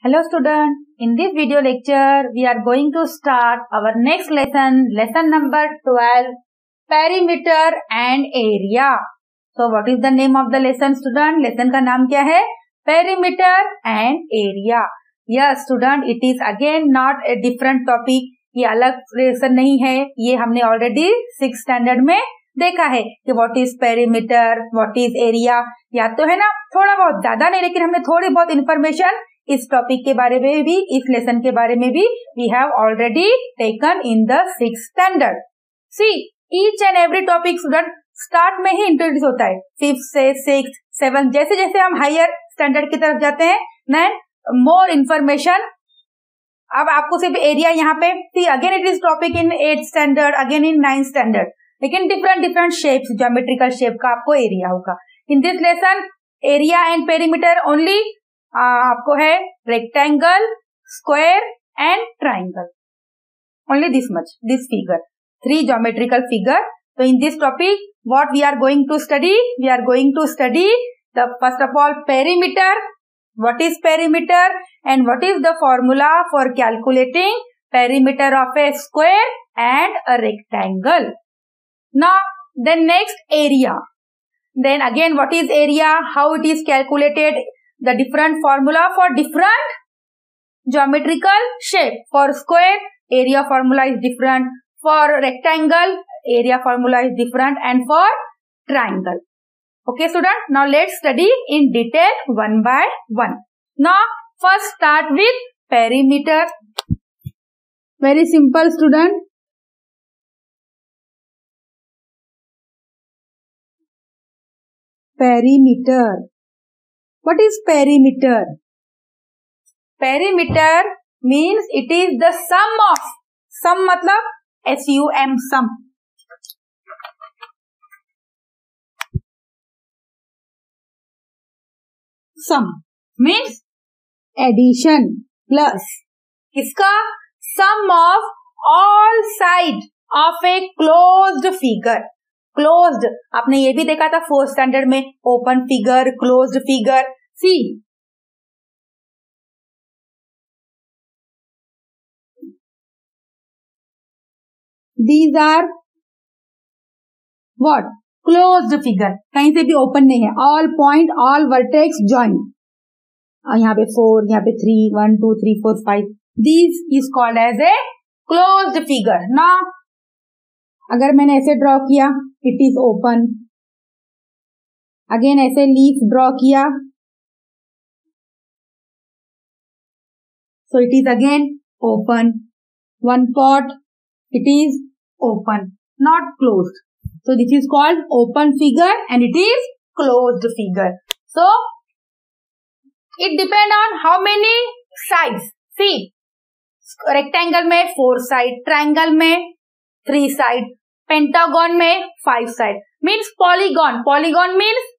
Hello student, in this video lecture we are going to start our next lesson, lesson number 12, perimeter and area. So what is the name of the lesson student? Lesson का नाम क्या है? Perimeter and area. Yes student, it is again not a different topic. ये अलग lesson नहीं है, ये हमने already 6th standard में देखा है कि what is perimeter, what is area. या तो है ना थोड़ा बहुत, ज्यादा नहीं, लेकिन हमने थोड़ी बहुत information इस टॉपिक के बारे में भी, इस लेसन के बारे में भी we have already taken in the 6th standard. See each and every topic student start में ही इंट्रोड्यूस होता है. 5th से 6th 7th जैसे जैसे हम हायर स्टैंडर्ड की तरफ जाते हैं देन मोर इन्फॉर्मेशन. अब आपको सिर्फ एरिया यहाँ पे see again it is topic in 8th standard, again in 9th standard, लेकिन डिफरेंट शेप्स, ज्योमेट्रिकल शेप का आपको एरिया होगा. In this lesson area and perimeter only आपको है rectangle, square and triangle. Only this much, this figure, 3 geometrical figure. तो in this topic what we are going to study? We are going to study the first of all perimeter. What is perimeter and what is the formula for calculating perimeter of a square and a rectangle. Now then next area. Then again what is area, how it is calculated, the different formula for different geometrical shape. For square area formula is different, for rectangle area formula is different, and for triangle. Okay student, now let's study in detail one by one. Now first start with perimeter. Very simple student. Perimeter. What is perimeter? Perimeter means it is the sum of, sum मतलब SUM, sum. Sum means addition plus इसका sum of all side of a closed figure. Closed आपने ये भी देखा था 4th standard में, open figure, closed figure. See these are what? Closed figure, कहीं से भी ओपन नहीं है. All point, all vertex join. यहाँ पे 4, यहाँ पे 3, 1 2 3 4 5. This is called as a closed figure. ना अगर मैंने ऐसे ड्रॉ किया, इट इज ओपन. अगेन ऐसे लीफ ड्रॉ किया, so it is again open. One पॉट, it is open, not closed. So this is called open figure and it is closed figure. So it depend on how many sides. See rectangle में 4 side, triangle में 3 side, pentagon में 5 side, means polygon. Polygon means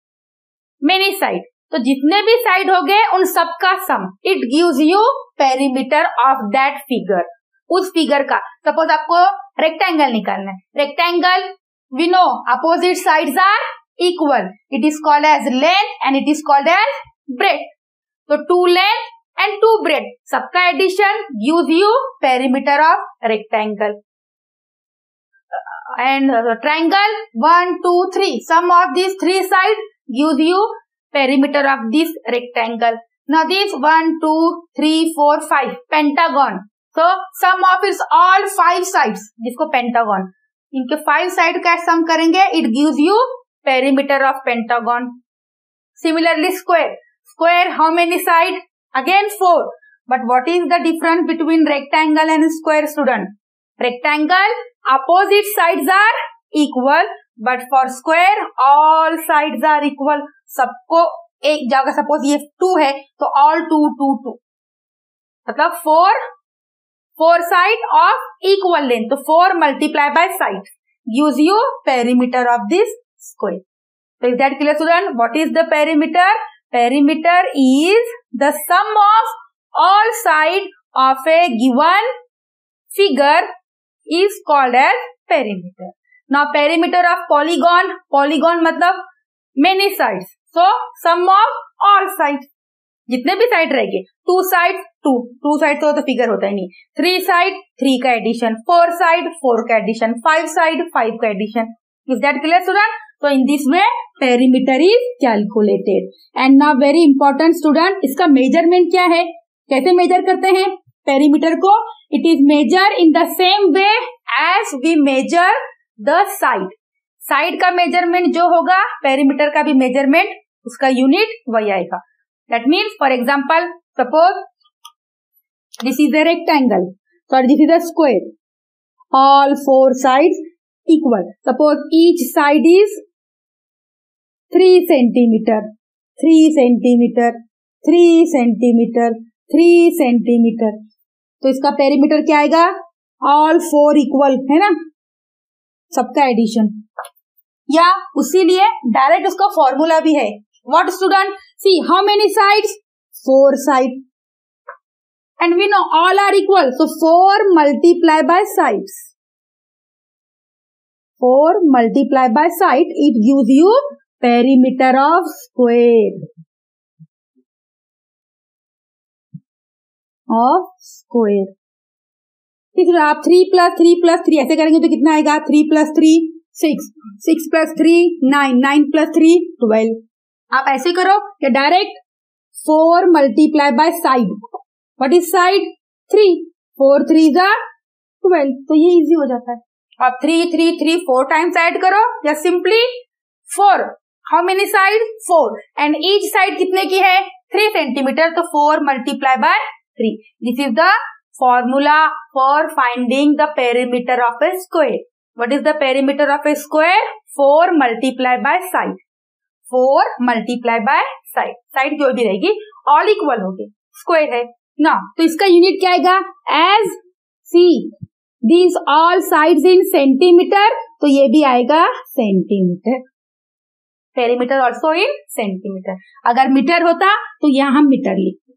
many side. तो जितने भी side हो गए उन सबका sum, it gives you perimeter of that figure. उस फिगर का सपोज आपको रेक्टेंगल निकालना है. Rectangle we know opposite sides are equal. It is called as length and it is called as breadth. तो 2 लेंथ एंड 2 ब्रेथ, सबका addition gives you perimeter of rectangle. And triangle 1 2 3, sum of these 3 sides gives you perimeter of this rectangle. Now this 1 2 3 4 5 pentagon. So sum of its all 5 sides, जिसको pentagon, इनके 5 side का सम करेंगे, it gives you perimeter of pentagon. Similarly square. Square how many side? Again 4. But what is the difference between rectangle and square student? Rectangle opposite sides are equal, but for square all sides are equal. सबको एक जगह, suppose ये 2 है तो all 2 2 2, मतलब 4 side of equal length. तो 4 multiply by side gives you perimeter of this square. So is that clear student? What is the perimeter? Perimeter is the sum of all side of a given figure is called as perimeter. Now perimeter of polygon. Polygon मतलब many sides. So sum of all sides. जितने भी side रहेंगे, 2 sides to side तो figure होता ही नहीं, 3 side 3 का addition, 4 side 4 का addition, 5 side 5 का addition. Is that clear student? तो in this way perimeter is calculated. And now very important student, इसका मेजरमेंट क्या है, कैसे मेजर करते हैं पेरीमीटर को? It is measure in the same way as we measure the side. Side का measurement जो होगा, पेरीमीटर का भी मेजरमेंट, उसका यूनिट वही आएगा. That means for example, suppose this is a rectangle, sorry this is a square, all 4 sides equal. Suppose each side is 3 centimeter, 3 centimeter, 3 centimeter, 3 centimeter. तो इसका पेरीमीटर क्या आएगा? all 4 equal, है ना, सबका एडिशन. या उसी लिए डायरेक्ट उसका फॉर्मूला भी है. What student? See how many sides? 4 side. And we know all are equal. So 4 multiplied by sides. 4 multiplied by side, it gives you perimeter of square. Of square. ठीक है, आप 3 plus 3 plus 3 ऐसे करेंगे तो कितना आएगा? 3 plus 3 6, 6 plus 3 9, 9 plus 3 12. आप ऐसे करो कि direct 4 multiplied by side. What is side? 3. 4 3s are 12. तो ये इजी हो जाता है. आप 3 3 3 4 टाइम्स ऐड करो या simply 4. How many side? 4. And each side कितने की है? 3 सेंटीमीटर. तो 4 multiply bye 3. This is the formula for finding the perimeter of a square. What is the perimeter of a square? 4 multiply by side. 4 multiply by side. Side जो भी रहेगी all equal होगी, square है ना. तो इसका unit क्या आएगा? As see these all sides in centimetre, तो ये भी आएगा centimetre. Perimeter also in centimetre. अगर मीटर होता तो यहाँ हम मीटर लिखते.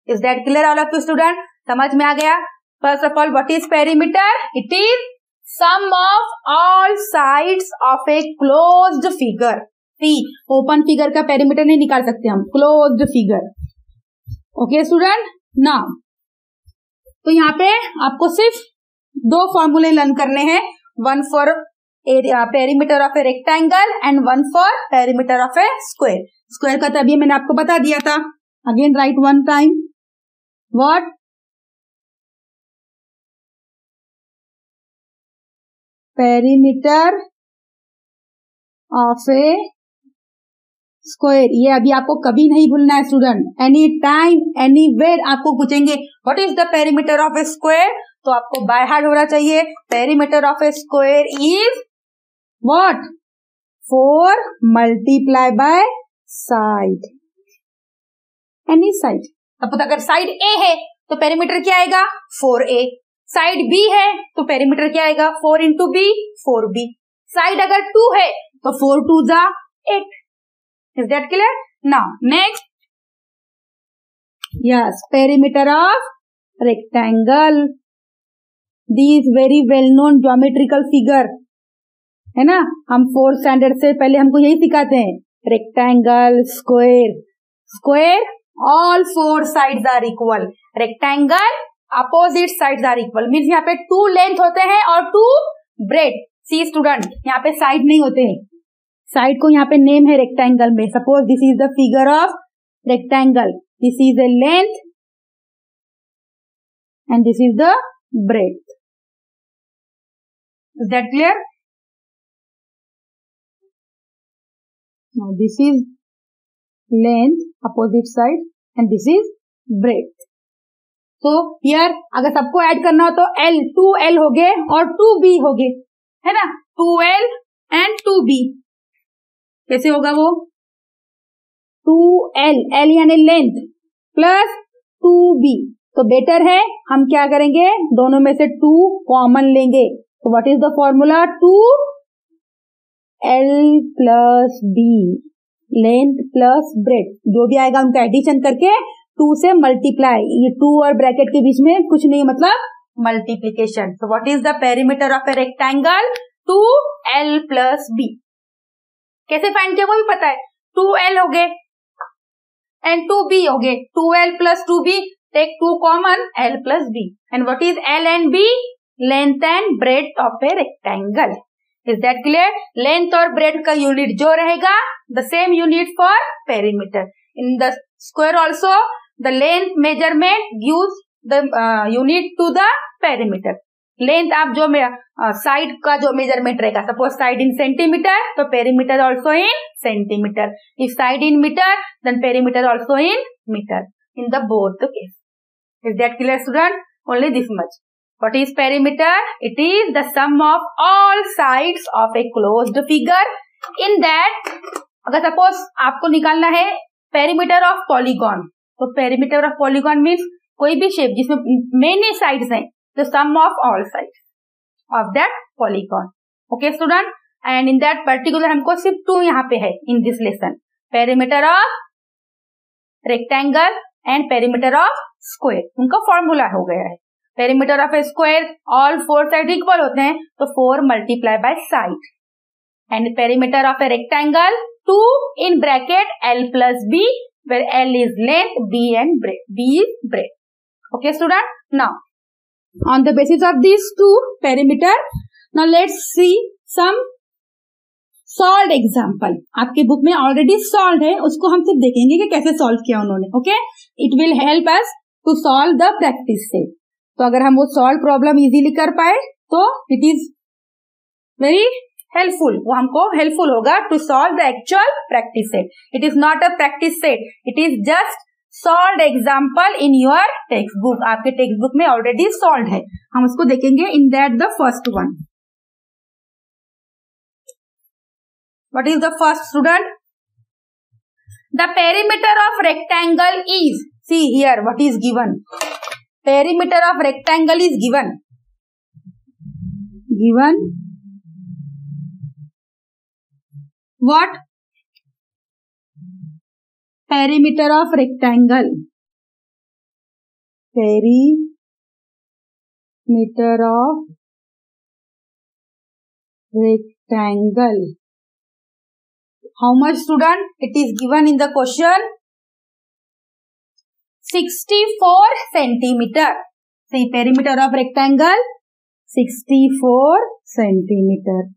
Is that clear all of you student? समझ में आ गया? First of all, what is perimeter? It is sum of all sides of a closed figure. See open figure का पेरीमीटर नहीं निकाल सकते हम, closed figure. Okay student, now तो यहाँ पे आपको सिर्फ 2 फॉर्मूले लर्न करने हैं. One for perimeter of a rectangle and one for perimeter of a square. Square का तो अभी मैंने आपको बता दिया था. Again right one time. What? Perimeter of a square. ये अभी आपको कभी नहीं भूलना है स्टूडेंट. एनी टाइम एनीवेयर आपको पूछेंगे what is the perimeter of a square, तो आपको बाय हार्ट होना चाहिए. Perimeter of a square is what? 4 multiply by side. Any side. अब अगर साइड ए है तो पेरीमीटर क्या आएगा? 4a. साइड बी है तो पेरीमीटर क्या आएगा? 4 इंटू बी 4b. साइड अगर 2 है तो 4 2 जा 8. Is that clear? Now next, yes, perimeter of rectangle. These very well known geometrical figure, है ना. हम 4th स्टैंडर्ड से पहले हमको यही सिखाते हैं. Rectangle, square. Square all 4 sides are equal. Rectangle opposite sides are equal. Means यहाँ पे 2 लेंथ होते हैं और 2 ब्रेड. सी स्टूडेंट, यहाँ पे साइड नहीं होते हैं. साइड को यहाँ पे नेम है रेक्टेंगल में. Suppose this is the figure of rectangle. This is the length and this is the breadth. Is that clear? Now this is length opposite side and this is breadth. तो here अगर सबको add करना हो तो L 2L हो गए और 2B हो गए, है ना. 2L and 2B. कैसे होगा वो? 2L, L यानी लेंथ, प्लस 2B. तो बेटर है हम क्या करेंगे? दोनों में से 2 कॉमन लेंगे. तो what is the formula? 2L plus B. Length plus breadth जो भी आएगा उनका एडिशन करके 2 से मल्टीप्लाई. ये 2 और ब्रैकेट के बीच में कुछ नहीं, मतलब multiplication. So what is the perimeter of a rectangle? 2L plus B. कैसे फाइंड किया वो भी पता है. 2L हो गए एंड 2B हो गए. 2L plus 2B take 2 common, L plus B. And what is L and B? Length and breadth of a rectangle. Is that clear? Length और breadth का unit जो रहेगा, the same unit for perimeter. In the square also, the length measurement gives the unit to the perimeter. Length आप जो side का जो measurement रहेगा, suppose side in centimeter, तो perimeter also in centimeter. If side in meter, then perimeter also in meter. In the both case. Is that clear, student? Only this much. What is perimeter? It is the sum of all sides of a closed figure. In that, अगर suppose आपको निकालना है perimeter of polygon, तो perimeter of polygon means कोई भी shape जिसमें many sides हैं, the sum of all sides of that polygon. Okay, student? And in that particular हमको सिर्फ 2 यहाँ पे है in this lesson. Perimeter of rectangle and perimeter of square. उनका formula हो गया है. Perimeter of a square, all 4 sides equal होते हैं, तो 4 multiplied by side. And perimeter of a rectangle, 2 in bracket L plus B, where L is length, B is breadth. Okay, student? Now, on the basis of these 2 perimeter, now let's see some solved example. आपके book में already solved है, उसको हम सिर्फ देखेंगे कि कैसे solve किया उन्होंने. Okay? It will help us to solve the practice set. तो अगर हम वो solve problem easily कर पाए, तो it is very helpful. वो हमको helpful होगा to solve the actual practice set. It is not a practice set. It is just solved example in your textbook. आपके textbook में already solved है. हम उसको देखेंगे in that the first one. What is the first, student? The perimeter of rectangle is, see here what is given. Perimeter of rectangle is given. Given what? Perimeter of rectangle. Perimeter of rectangle. How much, student? It is given in the question. 64 centimeter. See, perimeter of rectangle 64 centimeter.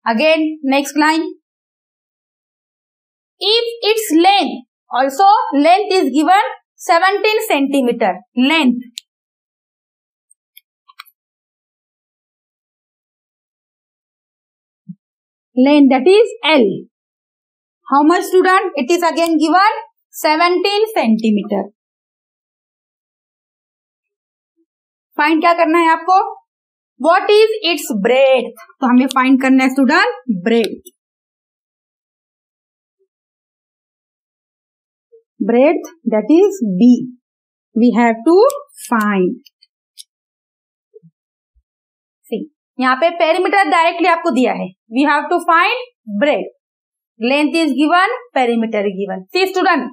Again, next line. If its length, also length is given 17 centimeter. Length. Length, that is L. How much, student? It is again given 17 centimeter. Find क्या करना है आपको? What is its breadth? तो हमें find करना है student breadth. Breadth, that is B. We have to find. See, यहाँ पे perimeter डायरेक्टली आपको दिया है. We have to find breadth. Length is given, perimeter is given. See student,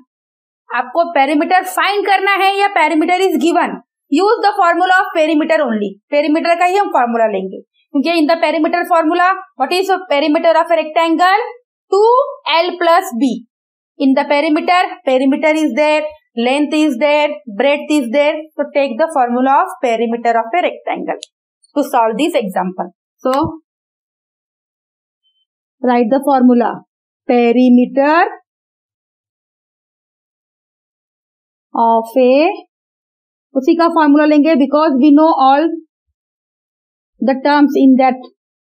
आपको perimeter find करना है या perimeter is given? Use the formula of perimeter only. Perimeter का ही हम formula लेंगे, क्योंकि in the perimeter formula, what is the perimeter of a rectangle? 2L plus B. In the perimeter, perimeter is there, length is there, breadth is there. So take the formula of perimeter of a rectangle to solve this example. So write the formula. Perimeter of a, उसी का formula लेंगे because we know all the terms in that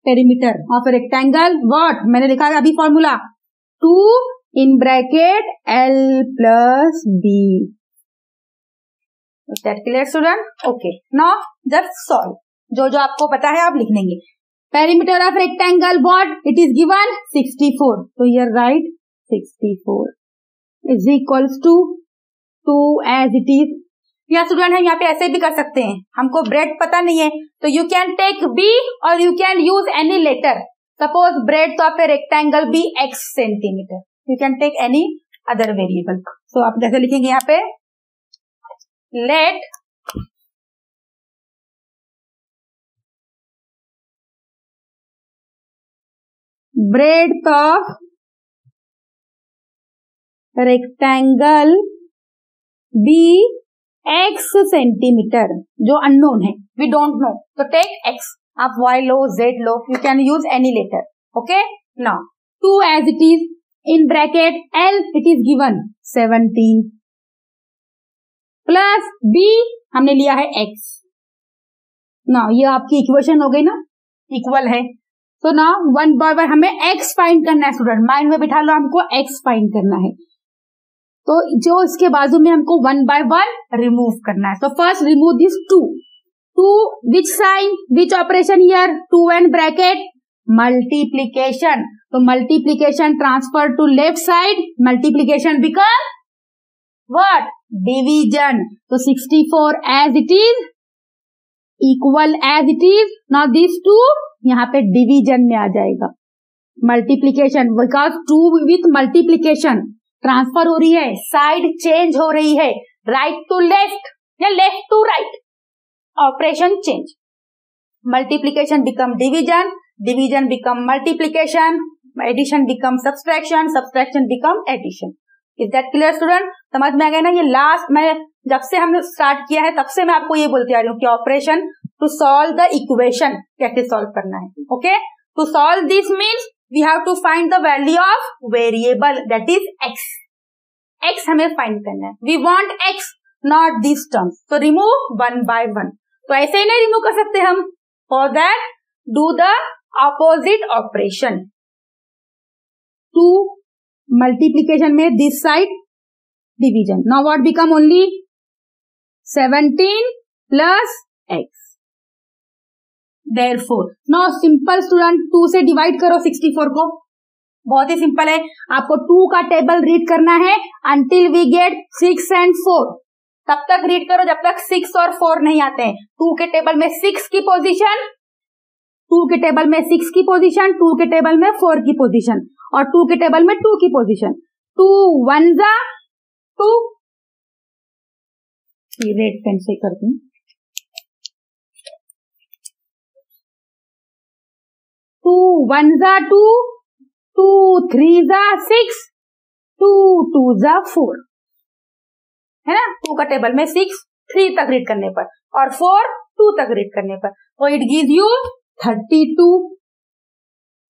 perimeter of a rectangle. What मैंने लिखा है अभी formula 2 in bracket L plus B. That clear student? Okay, now just solve. जो जो आपको पता है आप लिख लेंगे. Perimeter of rectangle what? It is given 64. तो here right 64 is equals to 2 as it is. या स्टूडेंट है यहाँ पे ऐसे भी कर सकते हैं. हमको ब्रेड पता नहीं है तो यू कैन टेक बी और you can use any letter. Suppose breadth of a rectangle be x centimetre. You can take any other variable. So आप जैसे लिखेंगे यहाँ पे let breadth of rectangle be x centimetre, जो unknown है, we don't know, तो take x. आप y लो, z लो, you can use any letter. Okay? Now 2 as it is in bracket L, it is given 17 plus b हमने लिया है x. Now ये आपकी इक्वेशन हो गई ना, इक्वल है. तो ना 1 by 1 हमें x फाइंड करना है स्टूडेंट, माइंड में बिठा लो, हमको x फाइंड करना है. तो जो इसके बाजू में हमको 1 by 1 रिमूव करना है. तो first remove this 2. Which sign, which operation here, 2 and bracket multiplication. तो multiplication transfer to left side, multiplication become what, division. तो 64 as it is equal as it is. Now this 2 यहाँ पे division में आ जाएगा. Multiplication, because 2 with multiplication transfer हो रही है, साइड चेंज हो रही है, राइट टू लेफ्ट या left to right, operation change. Multiplication become division, division become multiplication, addition become subtraction, subtraction become addition. Is that clear student? समझ में आ गया ना? ये लास्ट मैं जब से हमने स्टार्ट किया है तब से मैं आपको ये बोलती आ रही हूँ कि operation to solve the equation कैसे सॉल्व करना है. Okay, to solve this means we have to find the value of variable that is x. x हमें फाइंड करना है. We want x, not this terms. तो रिमूव 1 by 1. तो ऐसे ही नहीं रिमूव कर सकते हम. For that do the opposite operation. 2 multiplication में this side division. Now what become only 17 plus x. Therefore, now simple student 2 से डिवाइड करो 64 को. बहुत ही सिंपल है. आपको 2 का टेबल रीड करना है until we get 6 and 4. तब तक रीड करो जब तक 6 और 4 नहीं आते हैं. 2 के टेबल में 6 की पोजीशन, 2 के टेबल में 6 की पोजीशन, 2 के टेबल में 4 की पोजीशन और 2 के टेबल में 2 की पोजीशन. 2 1 जा 2. ये रेड पेन से कर दूं. 2 1 जा 2, 2 3 जा 6, 2 2 जा 4 है ना. 2 का टेबल में 6 3 तक रीड करने पर और 4 2 तक रीड करने पर. तो it gives you 32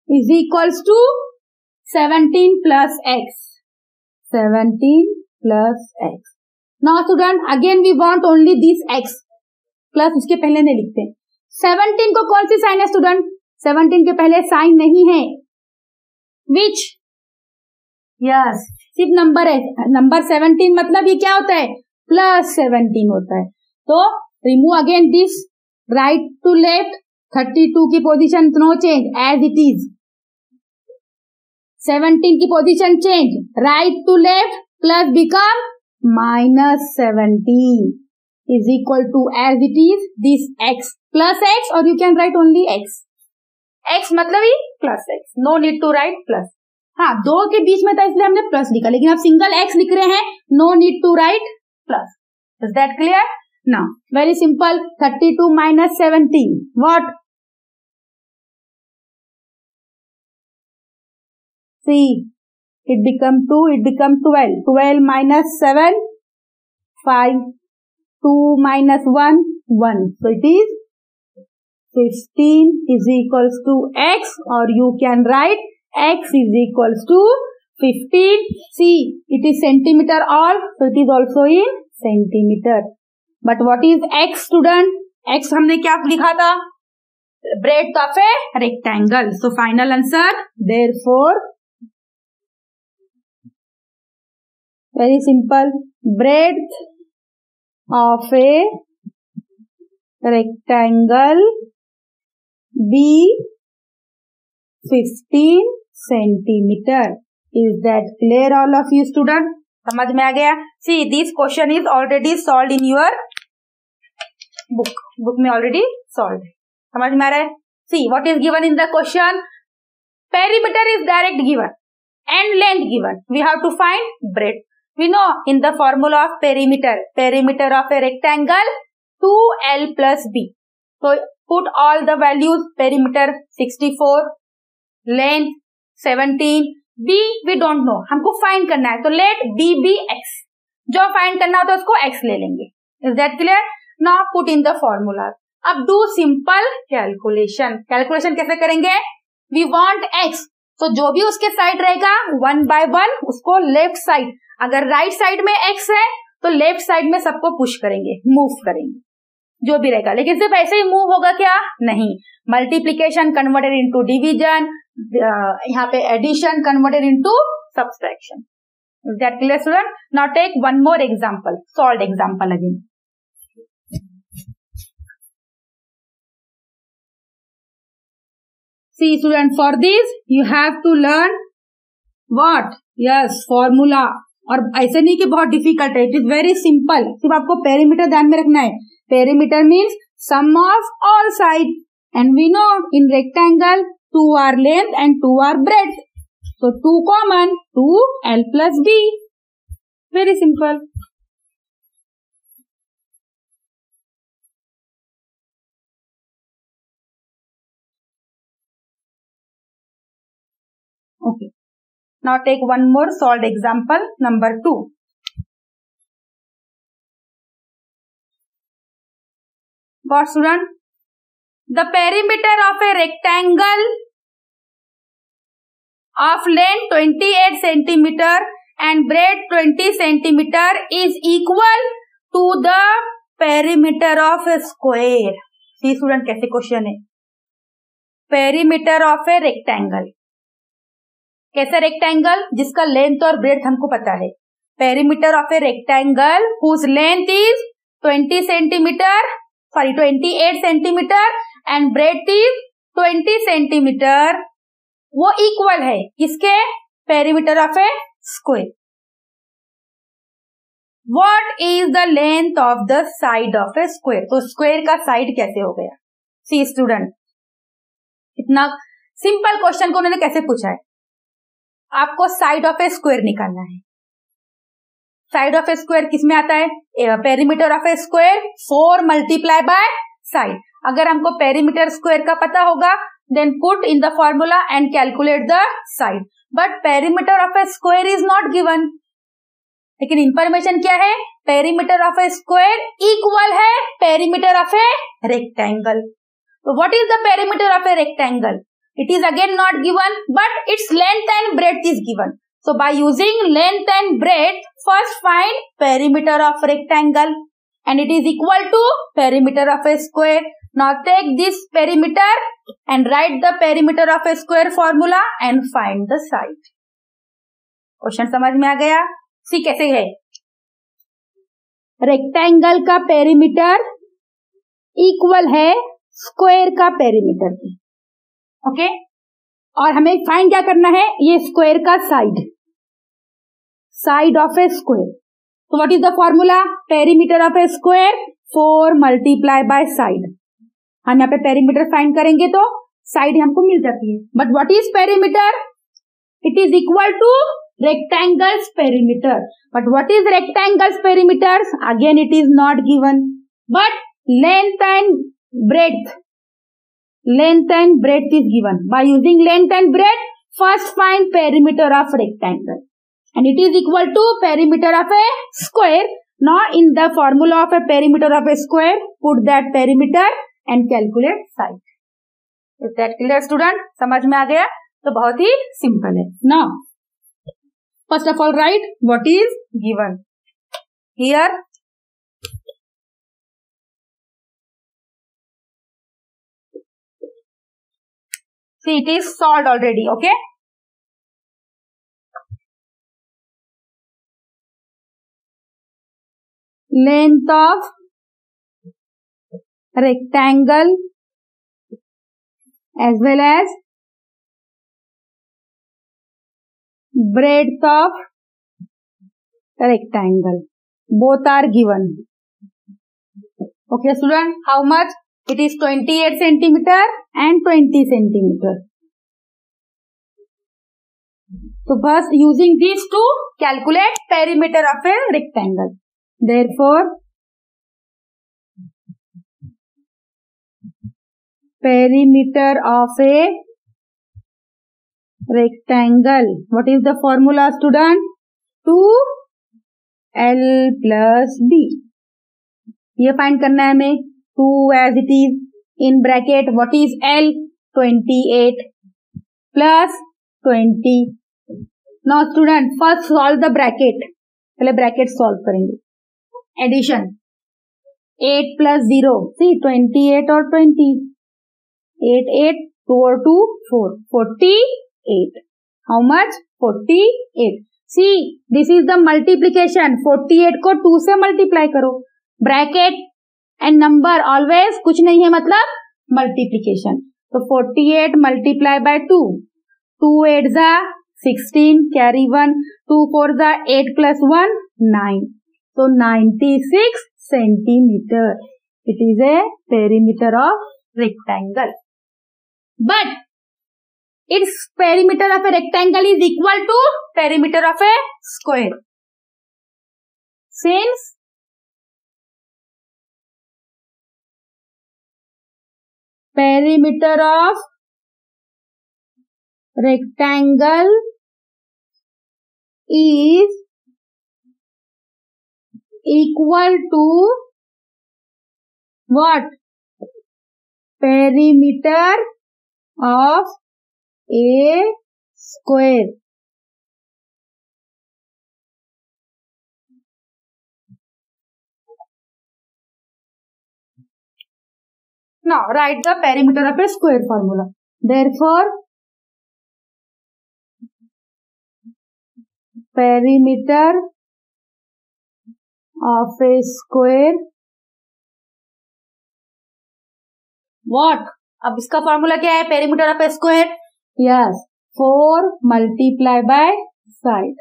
is equals to 17 plus x. 17 plus x. Now student again we want only this x plus उसके पहले नहीं लिखते. 17 को कौन सी साइन है स्टूडेंट? 17 के पहले साइन नहीं है. Which? Yes, सिर्फ नंबर है. नंबर 17 मतलब ये क्या होता है? प्लस 17 होता है. तो remove again this, right to left, 32 की position no change as it is. 17 की position change, right to left plus become -17 is equal to as it is this x plus x, or you can write only x. x मतलब ही plus x, no need to write plus. हाँ, 2 के बीच में था इसलिए हमने plus लिखा, लेकिन आप सिंगल x लिख रहे हैं, no need to write plus. Is that clear? Now very simple. 32 minus 17 what? See, it become 2, it become 12. 12 minus 7 5, 2 minus 1 1. So it is 15 is equals to x, or you can write x is equals to 15. See, it is centimeter all, so it is also in centimeter. But what is x student? x हमने क्या लिखा था? breadth of a rectangle. So final answer, therefore very simple, breadth of a rectangle be 15 centimeter. Is that clear all of you student? समझ में आ गया? See, this question is already solved in your book में already solved. समझ में आ रहा है? See, what is given in the question? Perimeter is direct given and length given. We have to find breadth. We know in the formula of perimeter, perimeter of a rectangle 2l plus b. So put all the values. Perimeter 64, length 17, b we don't know, हमको find करना है. तो let b be x. जो find करना होता है उसको x ले लेंगे. Is that clear? Now put in the formula. अब do simple calculation. Calculation कैसे करेंगे? We want x. तो जो भी उसके साइड रहेगा 1 by 1 उसको लेफ्ट साइड, अगर राइट साइड में x है तो लेफ्ट साइड में सबको पुश करेंगे, मूव करेंगे, जो भी रहेगा. लेकिन सिर्फ ऐसे ही मूव होगा क्या? नहीं. मल्टीप्लीकेशन कन्वर्टेड इनटू डिवीजन, यहाँ पे addition converted into subtraction. Is that clear, student? Now take one more example, solved example again. See student, for this you have to learn what? Yes, formula. और ऐसे नहीं कि बहुत difficult है, it is very simple. सिर्फ आपको perimeter ध्यान में रखना है. Perimeter means sum of all side, and we know in rectangle 2 are length and 2 are breadth. So 2 common, 2l plus b. Very simple. Okay. Now take one more solved example, number 2. What student? The perimeter of a rectangle of length 28 centimeter and breadth 20 centimeter is equal to the perimeter of a square. See student, कैसे question है? Perimeter of a rectangle. कैसा rectangle? जिसका length और breadth हमको पता है. Perimeter of a rectangle whose length is 28 centimeter and breadth is 20 centimeter. वो equal है किसके? Perimeter of a square. What is the length of the side of a square? तो स्क्वायर का साइड कैसे हो गया? सी स्टूडेंट, इतना सिंपल क्वेश्चन को उन्होंने कैसे पूछा है? आपको साइड ऑफ ए स्क्वायर निकालना है. साइड ऑफ ए स्क्वायर किसमें आता है? Perimeter of a square 4 multiply by side. अगर हमको पेरीमीटर स्क्वायर का पता होगा, then put in the formula and calculate the side. But perimeter of a square is not given. लेकिन इंफॉर्मेशन क्या है? perimeter of a square equal है perimeter of a rectangle. So what is the perimeter of a rectangle? It is again not given, but its length and breadth is given. So by using length and breadth, first find perimeter of rectangle, and it is equal to perimeter of a square. Now take this perimeter and write the perimeter of a square formula and find the side. Question समझ में आ गया? See कैसे है? Rectangle का perimeter equal है square का perimeter की. ओके, और हमें फाइंड क्या करना है? ये स्क्वायर का side, side of a square. तो what is the formula? Perimeter of a square 4 multiply by side. हम यहाँ पे पेरीमीटर फाइंड करेंगे तो साइड हमको मिल जाती है. But what is perimeter? It is equal to rectangle's perimeter. But what is rectangle's perimeter? Again it is not given. But length and breadth, length and breadth is given. By using length and breadth, first find perimeter of rectangle, and it is equal to perimeter of a square. Now in the formula of a perimeter of a square, put that perimeter and calculate side. Is that clear student? समझ में आ गया? तो बहुत ही simple है. Now first of all write what is given here. See, it is solved already. Okay. Length of rectangle as well as breadth of rectangle, both are given. Okay student, how much? It is 28 centimeter and 20 centimeter. So first using these to calculate perimeter of a rectangle. Therefore perimeter of a rectangle, what is the formula student? 2l plus b. ये find करना है हमें. 2 as it is in bracket. What is L? 28 plus 20. Now student, first solve the bracket. पहले bracket solve करेंगे. Addition. 8 plus 0. See 28 और 20. 8 8 2 और 2 4. 48. How much? 48. See, this is the multiplication. 48 को 2 से multiply करो. Bracket and number always कुछ नहीं है मतलब multiplication. तो 48 multiply by 2. 2 8 जा 16 carry 1. 2 4 जा 8 plus 1 9. So 96 centimeter. It is a perimeter of rectangle. But its perimeter of a rectangle is equal to perimeter of a square. Since perimeter of rectangle is equal to what? Perimeter of a square. Now write the perimeter of a square formula. Therefore, perimeter of a square. What? अब इसका formula क्या है? Perimeter of a square. Yes, 4 multiply by side.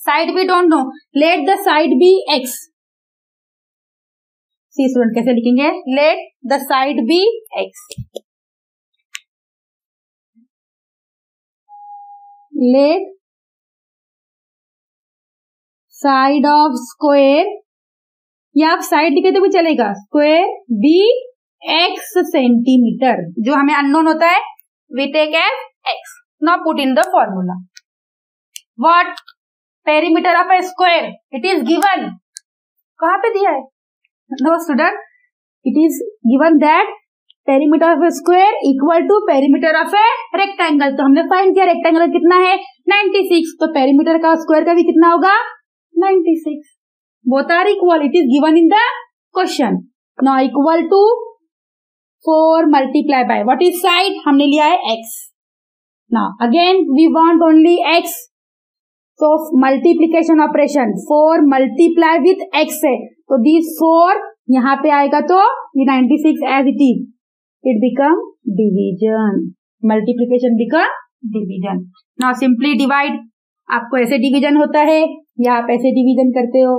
Side we don't know. Let the side be x. See student कैसे लिखेंगे? Let the side be x. Let side of square, या आप side लिखे तो भी चलेगा. Square be x centimetre. जो हमें अननोन होता है we take as x. Now put in the formula. What? Perimeter of a square. It is given. कहाँ पे दिया है? No student. It is given that perimeter of a square equal to perimeter of a rectangle. तो हमने find किया rectangle कितना है 96. तो पेरीमीटर का स्क्वायर का भी कितना होगा 96. Both are equal. It is given in the question. Now equal to 4 multiply by what is side? हमने लिया है x. Now again we want only x. So multiplication operation 4 multiply with x है. तो this 4 यहाँ पे आएगा तो ये 96 as it is. It become division. Multiplication become division. Now simply divide. आपको ऐसे डिवीजन होता है या आप ऐसे डिवीजन करते हो.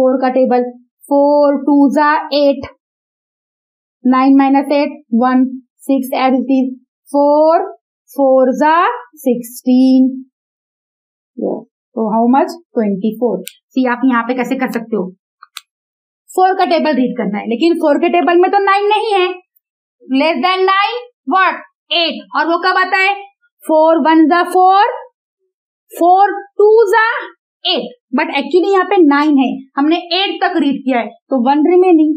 4 का टेबल 4 2 जा 8. 9 minus 8 1 6 as it is. 4 4 जा 16. So how much? 24. See आप यहाँ पे कैसे कर सकते हो? 4 का टेबल रीड करना है, लेकिन 4 के टेबल में तो 9 नहीं है. Less than 9 what? 8. और वो कब आता है? 4 1 जा 4 4 2 जा 8. बट एक्चुअली यहाँ पे 9 है, हमने 8 तक रीड किया है तो 1 रिमेनिंग.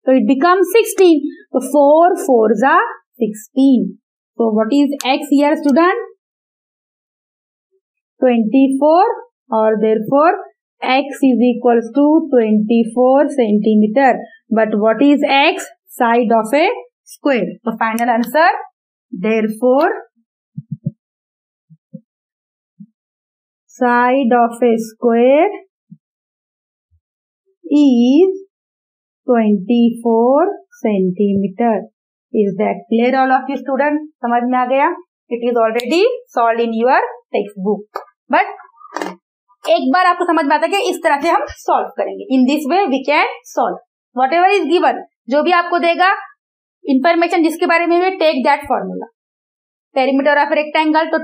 तो इट बिकम 16. तो 4 4 जा 16. So what is x here student? 24. और therefore x is equals to 24 centimeter. But what is x? Side of a square. So final answer. Therefore side of a square is 24 centimeter. Is that clear all of you students? समझ में आ गया? It is already solved in your textbook. But एक बार आपको समझ में आता है कि इस तरह से हम सॉल्व करेंगे. In this way we can solve. Whatever is given, जो भी आपको देगा इंफॉर्मेशन जिसके बारे में take that formula. Perimeter of rectangle तो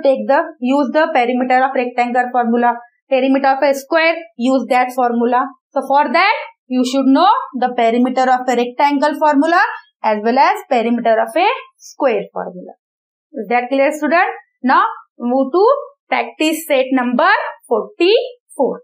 use the perimeter of rectangle formula. Perimeter of a square, use that formula. So for that you should know the perimeter of a rectangle formula as well as perimeter of a square formula. Is that clear student? Now move to practice set number 44.